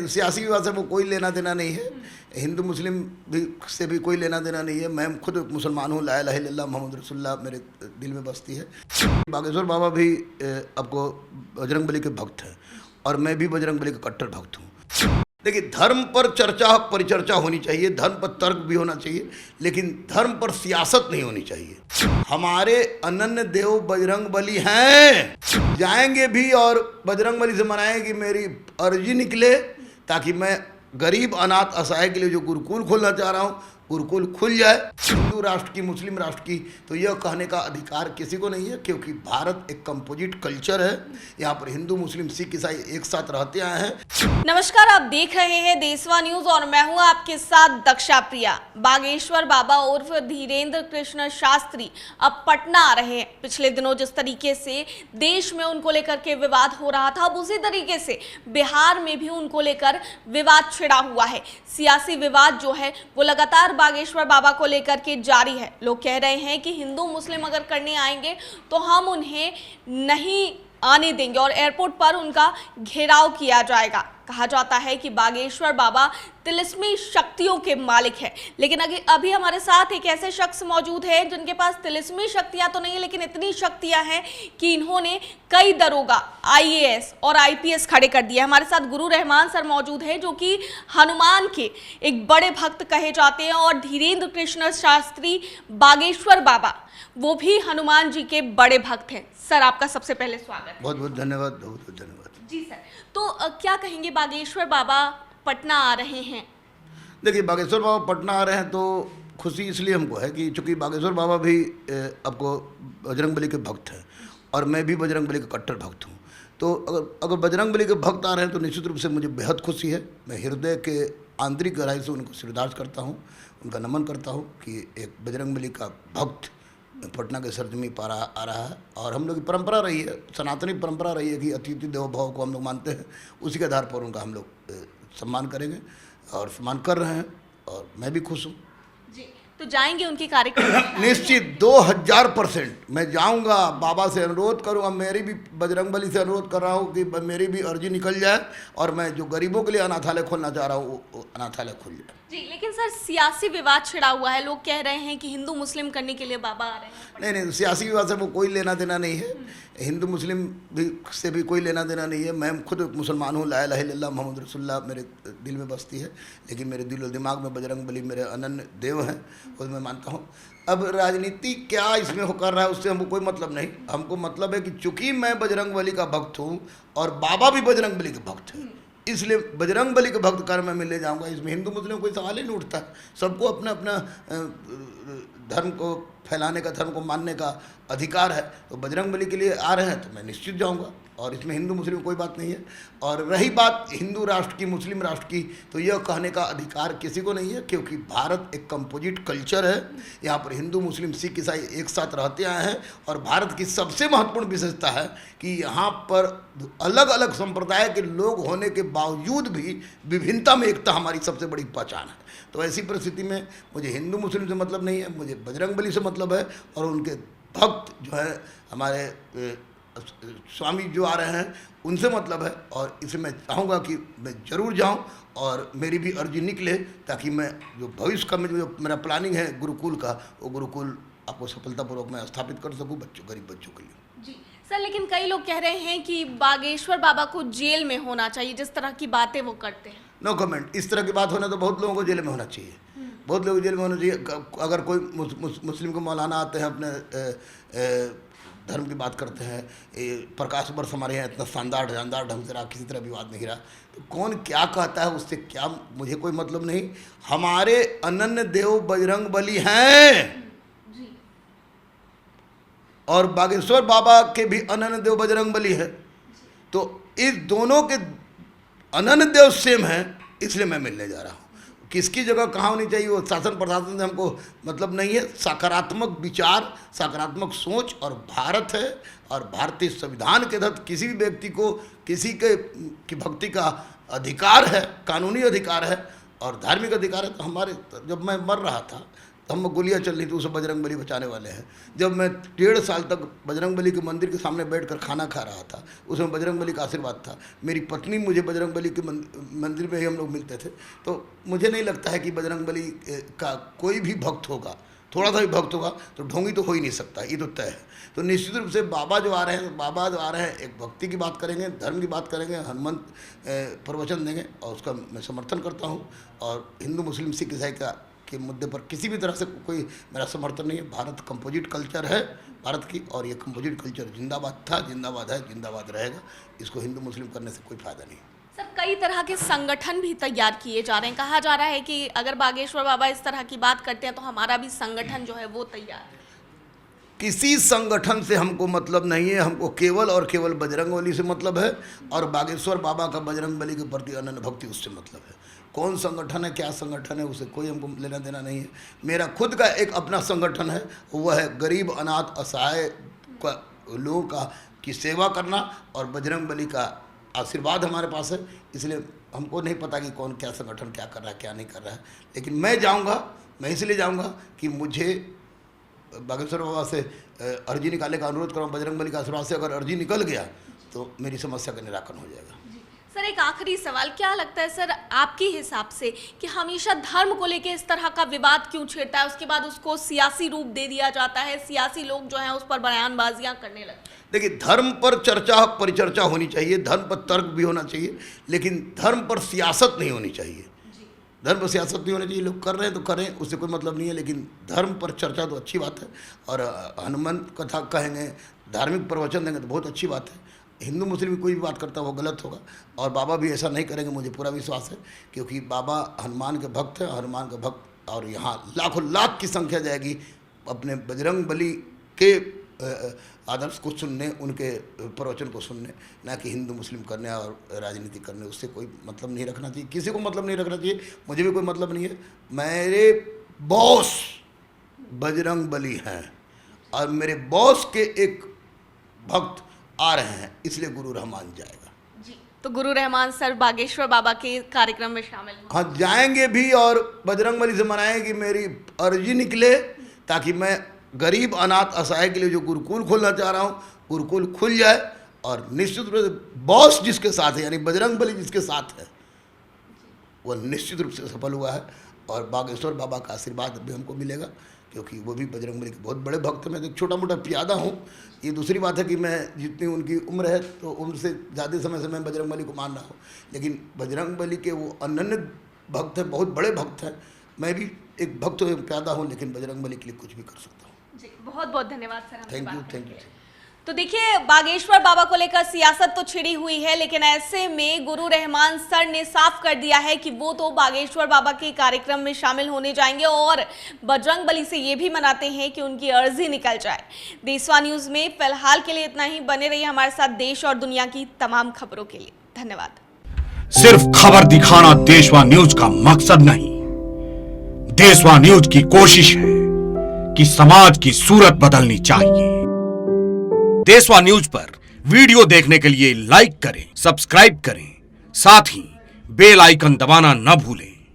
नहीं, सियासी विवाद से वो कोई लेना देना नहीं है। हिंदू मुस्लिम भी से भी कोई लेना देना नहीं है। मैं खुद मुसलमान हूँ, ला इलाहा इल्लल्लाह मोहम्मद रसूलुल्लाह मेरे दिल में बसती है। बागेश्वर बाबा भी आपको बजरंग बली के भक्त हैं और मैं भी बजरंग बली का कट्टर भक्त हूँ। देखिए, धर्म पर चर्चा परिचर्चा होनी चाहिए, धर्म पर तर्क भी होना चाहिए, लेकिन धर्म पर सियासत नहीं होनी चाहिए। हमारे अनन्य देव बजरंग बली हैं, जाएंगे भी और बजरंग बली से मनाएं कि मेरी अर्जी निकले ताकि मैं गरीब अनाथ असहाय के लिए जो गुरुकुल खोलना चाह रहा हूँ गुरुकुल खुल जाए। हिंदू राष्ट्र की, मुस्लिम राष्ट्र की, तो यह कहने का अधिकार किसी को नहीं है, क्योंकि भारत एक कंपोजिट कल्चर है। यहाँ पर हिंदू मुस्लिम सिख ईसाई एक साथ रहते आए हैं। नमस्कार, आप देख रहे हैं देशवा न्यूज और मैं हूँ आपके साथ दक्षा प्रिया। बागेश्वर बाबा उर्फ धीरेन्द्र कृष्ण शास्त्री अब पटना आ रहे हैं। पिछले दिनों जिस तरीके से देश में उनको लेकर के विवाद हो रहा था, अब उसी तरीके से बिहार में भी उनको लेकर विवाद छिड़ा हुआ है। सियासी विवाद जो है वो लगातार बागेश्वर बाबा को लेकर के जारी है। लोग कह रहे हैं कि हिंदू मुस्लिम अगर करने आएंगे तो हम उन्हें नहीं आने देंगे और एयरपोर्ट पर उनका घेराव किया जाएगा। कहा जाता है कि बागेश्वर बाबा तिलिस्मी शक्तियों के मालिक हैं, लेकिन अभी हमारे साथ एक ऐसे शख्स मौजूद है जिनके पास तिलिस्मी शक्तियां तो नहीं है, लेकिन इतनी शक्तियां हैं कि इन्होंने कई दरोगा, आईएएस और आईपीएस खड़े कर दिए। हमारे साथ गुरु रहमान सर मौजूद हैं, जो कि हनुमान के एक बड़े भक्त कहे जाते हैं, और धीरेन्द्र कृष्ण शास्त्री बागेश्वर बाबा वो भी हनुमान जी के बड़े भक्त हैं। सर, आपका सबसे पहले स्वागत है। बहुत बहुत धन्यवाद, बहुत बहुत धन्यवाद। जी सर, तो क्या कहेंगे, बागेश्वर बाबा पटना आ रहे हैं? देखिए, बागेश्वर बाबा पटना आ रहे हैं तो खुशी इसलिए हमको है कि चूँकि बागेश्वर बाबा भी आपको बजरंग बली के भक्त हैं और मैं भी बजरंग बली का कट्टर भक्त हूँ। तो अगर बजरंग बली के भक्त आ रहे हैं तो निश्चित रूप से मुझे बेहद खुशी है। मैं हृदय के आंतरिक गहराई से उनको श्रद्धांजलि करता हूँ, उनका नमन करता हूँ कि एक बजरंग बली का भक्त पटना के सरजमी पर आ रहा है। और हम लोग की परंपरा रही है, सनातनी परंपरा रही है कि अतिथि देवो भव को हम लोग मानते हैं। उसी के आधार पर उनका हम लोग सम्मान करेंगे और सम्मान कर रहे हैं, और मैं भी खुश हूँ। जी, तो जाएंगे उनके कार्यक्रम? निश्चित 2000% मैं जाऊंगा। बाबा से अनुरोध करूंगा, मेरी भी बजरंग बली से अनुरोध कर रहा हूँ कि मेरी भी अर्जी निकल जाए और मैं जो गरीबों के लिए अनाथालय खोलना चाह रहा हूँ वो अनाथालय खुल जाए। जी, लेकिन सर सियासी विवाद छिड़ा हुआ है। लोग कह रहे हैं कि हिंदू मुस्लिम करने के लिए बाबा आ रहे हैं। नहीं, सियासी विवाद से वो कोई लेना देना नहीं है। हिंदू मुस्लिम भी से भी कोई लेना देना नहीं है। मैं खुद मुसलमान हूँ, ला इलाहा इल्लल्लाह मोहम्मद रसूलुल्लाह मेरे दिल में बसती है, लेकिन मेरे दिल और दिमाग में बजरंग बली मेरे अनन्य देव हैं, वो मैं मानता हूँ। अब राजनीति क्या इसमें हो कर रहा है उससे हमको कोई मतलब नहीं। हमको मतलब है कि चूँकि मैं बजरंग बली का भक्त हूँ और बाबा भी बजरंग बली के भक्त हैं, इसलिए बजरंग बली के भक्त कर मैं मिलने जाऊंगा। इसमें हिंदू मुस्लिम कोई सवाल ही नहीं उठता। सबको अपना अपना धर्म को फैलाने का, धर्म को मानने का अधिकार है। तो बजरंग बली के लिए आ रहे हैं तो मैं निश्चित जाऊंगा, और इसमें हिंदू मुस्लिम कोई बात नहीं है। और रही बात हिंदू राष्ट्र की, मुस्लिम राष्ट्र की, तो यह कहने का अधिकार किसी को नहीं है, क्योंकि भारत एक कंपोजिट कल्चर है। यहाँ पर हिंदू मुस्लिम सिख ईसाई एक साथ रहते आए हैं, और भारत की सबसे महत्वपूर्ण विशेषता है कि यहाँ पर अलग अलग संप्रदाय के लोग होने के बावजूद भी विभिन्नता में एकता हमारी सबसे बड़ी पहचान है। तो ऐसी परिस्थिति में मुझे हिंदू मुस्लिम से मतलब नहीं है, मुझे बजरंग बली से मतलब है। और उनके भक्त जो है हमारे स्वामी जो आ रहे हैं उनसे मतलब है। और इसे मैं चाहूँगा कि मैं ज़रूर जाऊँ और मेरी भी अर्जी निकले, ताकि मैं जो भविष्य का जो मेरा प्लानिंग है गुरुकुल का, वो गुरुकुल आपको सफलतापूर्वक मैं स्थापित कर सकूँ गरीब बच्चों के लिए। जी सर, लेकिन कई लोग कह रहे हैं कि बागेश्वर बाबा को जेल में होना चाहिए, जिस तरह की बातें वो करते हैं। No comment. इस तरह की बात होना तो बहुत लोगों को जेल में होना चाहिए, बहुत लोग जेल में होना चाहिए। अगर कोई मुस्लिम को मौलाना आते हैं, अपने धर्म की बात करते हैं, प्रकाश वर्ष हमारे यहाँ इतना शानदार ढंग से रहा, किसी तरह विवाद नहीं रहा, तो कौन क्या कहता है उससे क्या मुझे कोई मतलब नहीं। हमारे अनन्य देव बजरंग बली हैं और बागेश्वर बाबा के भी अनन्य देव बजरंग बली है। तो इस दोनों के अनन्य देव सेम हैं, इसलिए मैं मिलने जा रहा हूँ। किसकी जगह कहाँ होनी चाहिए वो शासन प्रशासन से हमको मतलब नहीं है। सकारात्मक विचार, सकारात्मक सोच और भारत है, और भारतीय संविधान के तहत किसी भी व्यक्ति को किसी की भक्ति का अधिकार है, कानूनी अधिकार है और धार्मिक अधिकार है। तो हमारे जब मैं मर रहा था तो हम गोलियां चल रही थी, उसे बजरंग बली बचाने वाले हैं। जब मैं 1.5 साल तक बजरंग बली के मंदिर के सामने बैठकर खाना खा रहा था, उसमें बजरंग बली का आशीर्वाद था। मेरी पत्नी मुझे बजरंग बली के मंदिर में ही हम लोग मिलते थे। तो मुझे नहीं लगता है कि बजरंग बली का कोई भी भक्त होगा, थोड़ा सा भी भक्त होगा तो ढोंगी तो हो ही नहीं सकता, ये तो तय है। तो निश्चित रूप से बाबा जो आ रहे हैं एक भक्ति की बात करेंगे, धर्म की बात करेंगे, हनुमंत प्रवचन देंगे और उसका मैं समर्थन करता हूँ। और हिंदू मुस्लिम सिख ईसाई के मुद्दे पर किसी भी तरह से कोई मेरा समर्थन नहीं है। भारत कंपोजिट कल्चर है भारत की, और ये कंपोजिट कल्चर जिंदाबाद था, जिंदाबाद है, जिंदाबाद रहेगा। इसको हिंदू मुस्लिम करने से कोई फायदा नहीं है। सर, कई तरह के संगठन भी तैयार किए जा रहे हैं। कहा जा रहा है कि अगर बागेश्वर बाबा इस तरह की बात करते हैं तो हमारा भी संगठन जो है वो तैयार है। किसी संगठन से हमको मतलब नहीं है, हमको केवल और केवल बजरंग बली से मतलब है, और बागेश्वर बाबा का बजरंग बली के प्रति अनन्य भक्ति उससे मतलब है। कौन संगठन है, क्या संगठन है, उसे कोई हमको लेना देना नहीं है। मेरा खुद का एक अपना संगठन है, वह है गरीब अनाथ असहाय लोगों की सेवा करना, और बजरंग बली का आशीर्वाद हमारे पास है। इसलिए हमको नहीं पता कि कौन क्या संगठन क्या कर रहा है, क्या नहीं कर रहा है। लेकिन मैं जाऊंगा, मैं इसलिए जाऊंगा कि मुझे बागेश्वर बाबा से अर्जी निकालने का अनुरोध करूँ। बजरंग बली का आशीर्वाद से अगर अर्जी निकल गया तो मेरी समस्या का निराकरण हो जाएगा। सर, एक आखिरी सवाल, क्या लगता है सर आपके हिसाब से कि हमेशा धर्म को लेके इस तरह का विवाद क्यों छिड़ता है, उसके बाद उसको सियासी रूप दे दिया जाता है, सियासी लोग जो हैं उस पर बयानबाजियां करने लगते हैं? देखिए, धर्म पर चर्चा परिचर्चा होनी चाहिए, धर्म पर तर्क भी होना चाहिए, लेकिन धर्म पर सियासत नहीं होनी चाहिए। धर्म पर सियासत नहीं होनी चाहिए। लोग कर रहे हैं तो करें, उससे कोई मतलब नहीं है, लेकिन धर्म पर चर्चा तो अच्छी बात है। और हनुमान कथा कहेंगे, धार्मिक प्रवचन देंगे तो बहुत अच्छी बात है। हिंदू मुस्लिम कोई भी बात करता है वो गलत होगा, और बाबा भी ऐसा नहीं करेंगे, मुझे पूरा विश्वास है। क्योंकि बाबा हनुमान के भक्त हैं, हनुमान के भक्त, और यहाँ लाखों लाख की संख्या जाएगी अपने बजरंग बली के आदर्श को सुनने, उनके प्रवचन को सुनने, ना कि हिंदू मुस्लिम करने और राजनीति करने। उससे कोई मतलब नहीं रखना चाहिए, किसी को मतलब नहीं रखना चाहिए, मुझे भी कोई मतलब नहीं है। मेरे बॉस बजरंग बली हैं, और मेरे बॉस के एक भक्त आ रहे हैं, इसलिए गुरु रहमान जाएगा। जी, तो गुरु रहमान सर बागेश्वर बाबा के कार्यक्रम में शामिल होंगे? हाँ, जाएंगे भी, और बजरंग बली से मनाएं कि मेरी अर्जी निकले, ताकि मैं गरीब अनाथ असहाय के लिए जो गुरुकुल खोलना चाह रहा हूँ, गुरुकुल खुल जाए। और निश्चित रूप से बॉस जिसके साथ है, यानी बजरंग बली जिसके साथ है, वह निश्चित रूप से सफल हुआ है, और बागेश्वर बाबा का आशीर्वाद भी हमको मिलेगा, क्योंकि वो भी बजरंग बली के बहुत बड़े भक्त हैं। मैं तो छोटा मोटा प्यादा हूँ। ये दूसरी बात है कि मैं जितनी उनकी उम्र है, तो उम्र से ज़्यादा समय से मैं बजरंग बली को मान रहा हूँ, लेकिन बजरंग बली के वो अनन्य भक्त हैं, बहुत बड़े भक्त हैं। मैं भी एक भक्त प्यादा हूँ, लेकिन बजरंग बली के लिए कुछ भी कर सकता हूँ। जी, बहुत बहुत धन्यवाद सर। Thank you. तो देखिए, बागेश्वर बाबा को लेकर सियासत तो छिड़ी हुई है, लेकिन ऐसे में गुरु रहमान सर ने साफ कर दिया है कि वो तो बागेश्वर बाबा के कार्यक्रम में शामिल होने जाएंगे, और बजरंग बली से ये भी मनाते हैं कि उनकी अर्जी निकल जाए। देशवा न्यूज में फिलहाल के लिए इतना ही। बने रहिए हमारे साथ देश और दुनिया की तमाम खबरों के लिए। धन्यवाद। सिर्फ खबर दिखाना देशवा न्यूज का मकसद नहीं, देशवा न्यूज की कोशिश है कि समाज की सूरत बदलनी चाहिए। देशवा न्यूज पर वीडियो देखने के लिए लाइक करें, सब्सक्राइब करें, साथ ही बेल आइकन दबाना न भूलें।